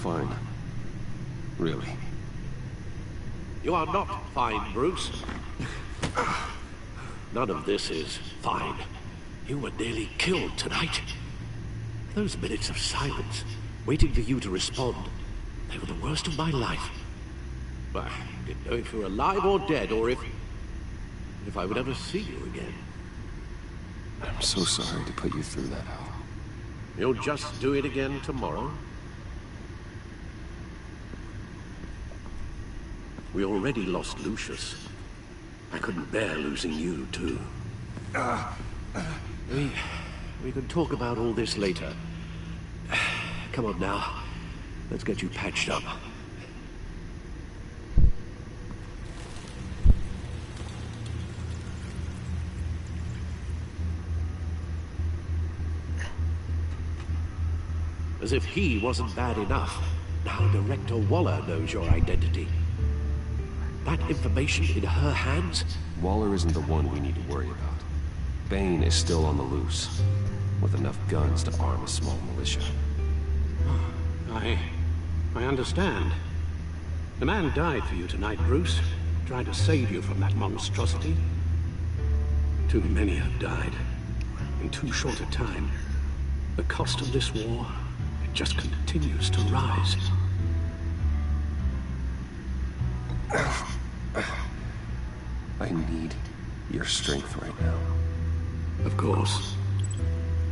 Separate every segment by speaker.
Speaker 1: fine. Really.
Speaker 2: You are not fine, Bruce. None of this is fine. You were nearly killed tonight. Those minutes of silence, waiting for you to respond, they were the worst of my life. Well, I didn't know if you were alive or dead, or if I would ever see you again.
Speaker 1: I'm so sorry to put you through that, Al.
Speaker 2: You'll just do it again tomorrow? We already lost Lucius. I couldn't bear losing you, too. We can talk about all this later. Come on now. Let's get you patched up. As if he wasn't bad enough, now Director Waller knows your identity. That information in her hands?
Speaker 1: Waller isn't the one we need to worry about. Bane is still on the loose, with enough guns to arm a small militia.
Speaker 2: I understand. The man died for you tonight, Bruce. Tried to save you from that monstrosity. Too many have died. In too short a time. The cost of this war, it just continues to rise.
Speaker 1: I need your strength right now.
Speaker 2: Of course.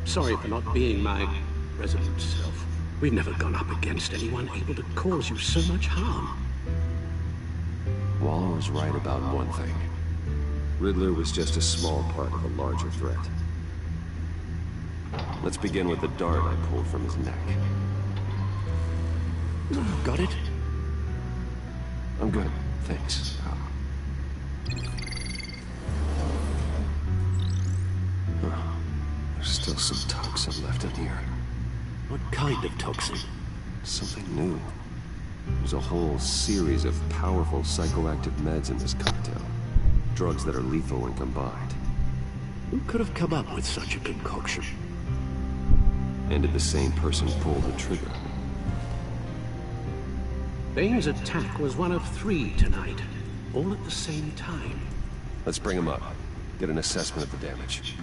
Speaker 2: Sorry for not being my resident self. We've never gone up against anyone able to cause you so much harm.
Speaker 1: Waller was right about one thing. Riddler was just a small part of a larger threat. Let's begin with the dart I pulled from his neck.
Speaker 2: Got it?
Speaker 1: I'm good, thanks. There's still some toxin left in here.
Speaker 2: What kind of toxin?
Speaker 1: Something new. There's a whole series of powerful psychoactive meds in this cocktail. Drugs that are lethal when combined.
Speaker 2: Who could have come up with such a concoction?
Speaker 1: And did the same person pull the trigger?
Speaker 2: Bane's attack was one of 3 tonight, all at the same time.
Speaker 1: Let's bring him up. Get an assessment of the damage.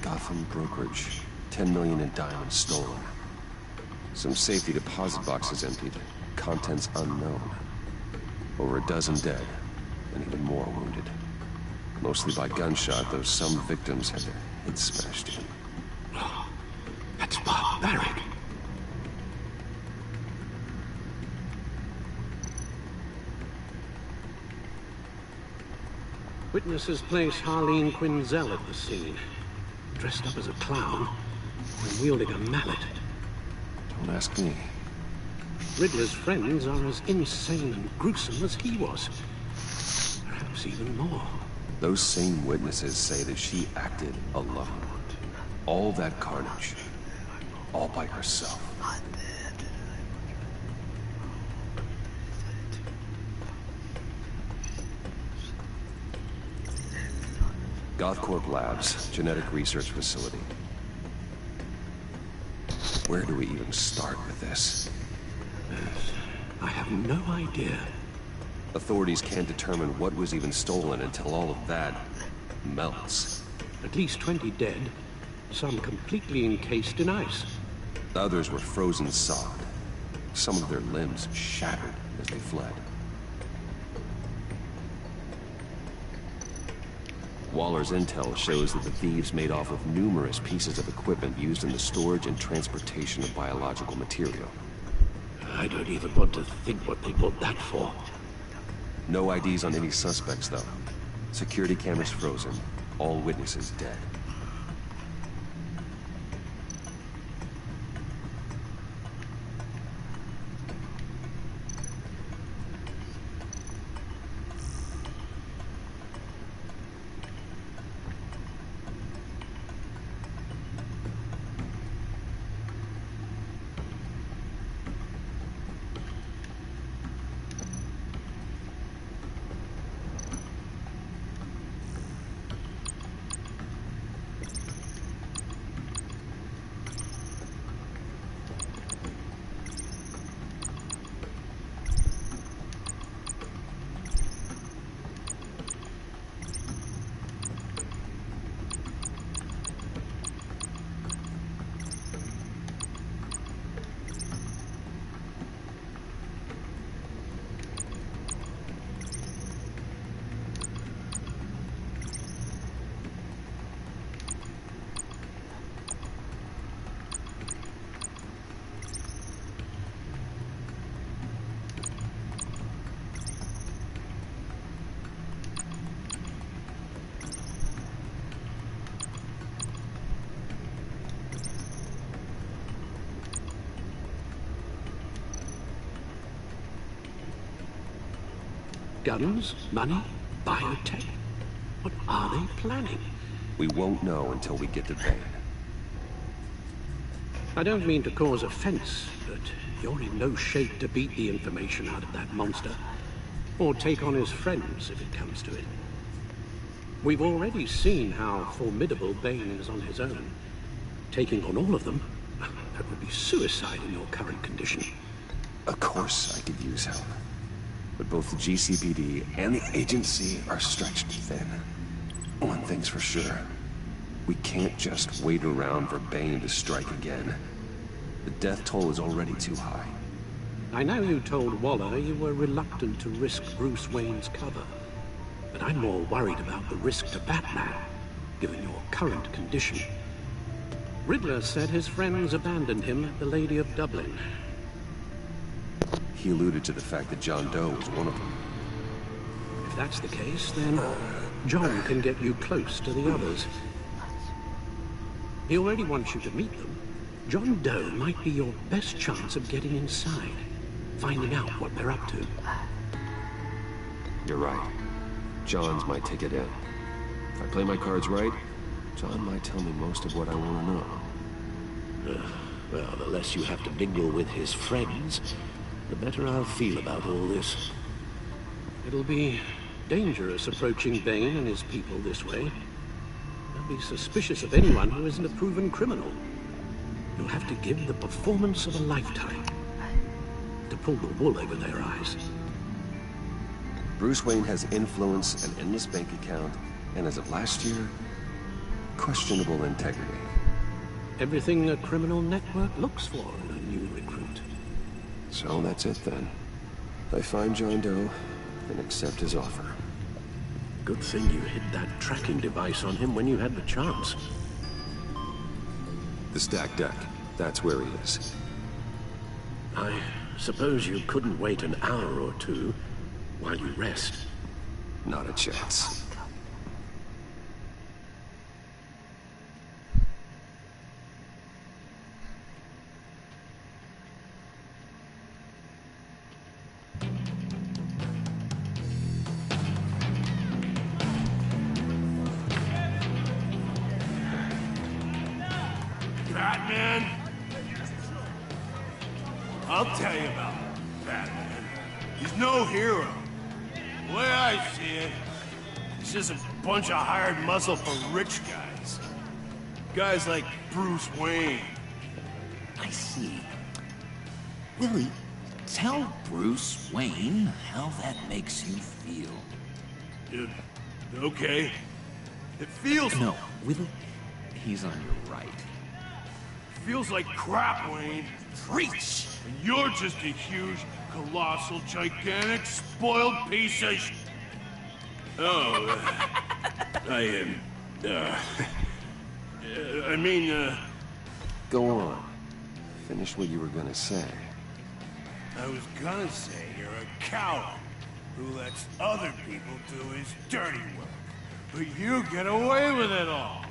Speaker 1: Gotham brokerage. 10 million in diamonds stolen. Some safety deposit boxes emptied. Contents unknown. Over a dozen dead, and even more wounded. Mostly by gunshot, though some victims had their heads smashed in.
Speaker 2: That's barbaric. Witnesses place Harleen Quinzel at the scene. Dressed up as a clown, and wielding a mallet.
Speaker 1: Don't ask me.
Speaker 2: Riddler's friends are as insane and gruesome as he was. Perhaps even more.
Speaker 1: Those same witnesses say that she acted alone. All that carnage. All by herself. Gothcorp Labs, genetic research facility. Where do we even start with this?
Speaker 2: I have no idea.
Speaker 1: Authorities can't determine what was even stolen until all of that melts.
Speaker 2: At least 20 dead, some completely encased in ice.
Speaker 1: Others were frozen solid. Some of their limbs shattered as they fled. Waller's intel shows that the thieves made off with numerous pieces of equipment used in the storage and transportation of biological material.
Speaker 2: I don't even want to think what they bought that for.
Speaker 1: No IDs on any suspects, though. Security cameras frozen. All witnesses dead.
Speaker 2: Guns? Money? Biotech? What are they planning?
Speaker 1: We won't know until we get to Bane.
Speaker 2: I don't mean to cause offense, but you're in no shape to beat the information out of that monster. Or take on his friends, if it comes to it. We've already seen how formidable Bane is on his own. Taking on all of them, that would be suicide in your current condition.
Speaker 1: Of course I could use help. But both the GCPD and the agency are stretched thin. One thing's for sure. We can't just wait around for Bane to strike again. The death toll is already too high.
Speaker 2: I know you told Waller you were reluctant to risk Bruce Wayne's cover. But I'm more worried about the risk to Batman, given your current condition. Riddler said his friends abandoned him at the Lady of Dublin.
Speaker 1: He alluded to the fact that John Doe was one of them.
Speaker 2: If that's the case, then John can get you close to the others. He already wants you to meet them. John Doe might be your best chance of getting inside, finding out what they're up to.
Speaker 1: You're right. John's my ticket in. If I play my cards right, John might tell me most of what I want to know.
Speaker 2: Well, the less you have to mingle with his friends, the better I'll feel about all this. It'll be dangerous approaching Bane and his people this way. They'll be suspicious of anyone who isn't a proven criminal. You'll have to give the performance of a lifetime to pull the wool over their eyes.
Speaker 1: Bruce Wayne has influence, an endless bank account, and as of last year, questionable integrity.
Speaker 2: Everything a criminal network looks for in a new recruit.
Speaker 1: So that's it then. I find John Doe and accept his offer.
Speaker 2: Good thing you hid that tracking device on him when you had the chance.
Speaker 1: The stacked deck, that's where he is.
Speaker 2: I suppose you couldn't wait an hour or two while you rest.
Speaker 1: Not a chance.
Speaker 3: Batman? I'll tell you about Batman. He's no hero. The way I see it, he's just a bunch of hired muscle for rich guys. Guys like Bruce Wayne.
Speaker 4: I see. Willie, tell Bruce Wayne how that makes you feel.
Speaker 3: Okay. It feels...
Speaker 4: No, Willie, he's on your right.
Speaker 3: Feels like crap, Wayne.
Speaker 4: Preach!
Speaker 3: And you're just a huge, colossal, gigantic, spoiled piece of I mean,
Speaker 1: Go on. Finish what you were gonna say.
Speaker 3: I was gonna say you're a coward who lets other people do his dirty work. But you get away with it all.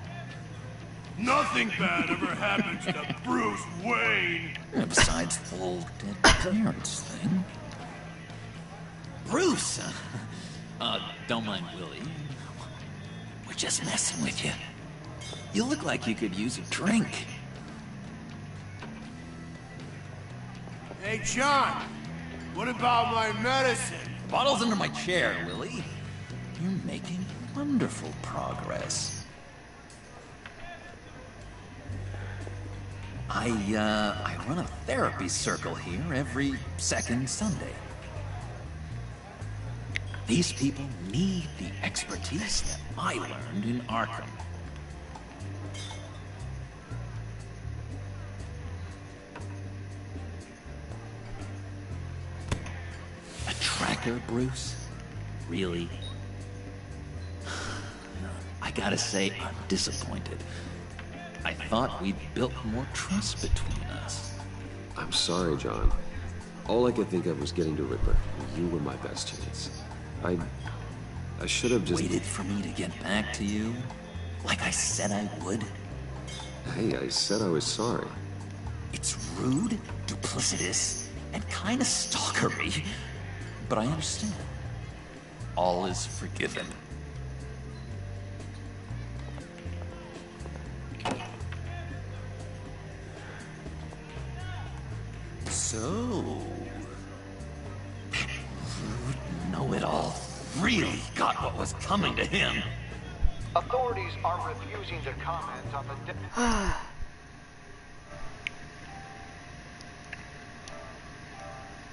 Speaker 3: Nothing bad ever happens to Bruce Wayne.
Speaker 4: Besides the whole dead parents thing. Bruce! Don't mind Willie. We're just messing with you. You look like you could use a drink.
Speaker 3: Hey, John. What about my medicine?
Speaker 4: Bottle's under my chair, Willie. You're making wonderful progress. I run a therapy circle here every second Sunday. These people need the expertise that I learned in Arkham. A tracker, Bruce? Really? I gotta say, I'm disappointed. I thought we'd built more trust between us.
Speaker 1: I'm sorry, John. All I could think of was getting to Riddler. You were my best chance. I should have just...
Speaker 4: Waited for me to get back to you? Like I said I would?
Speaker 1: Hey, I said I was sorry.
Speaker 4: It's rude, duplicitous, and kinda stalkery. But I understand. all is forgiven. So... Know-it-all really got what was coming to him.
Speaker 5: Authorities are refusing to comment on the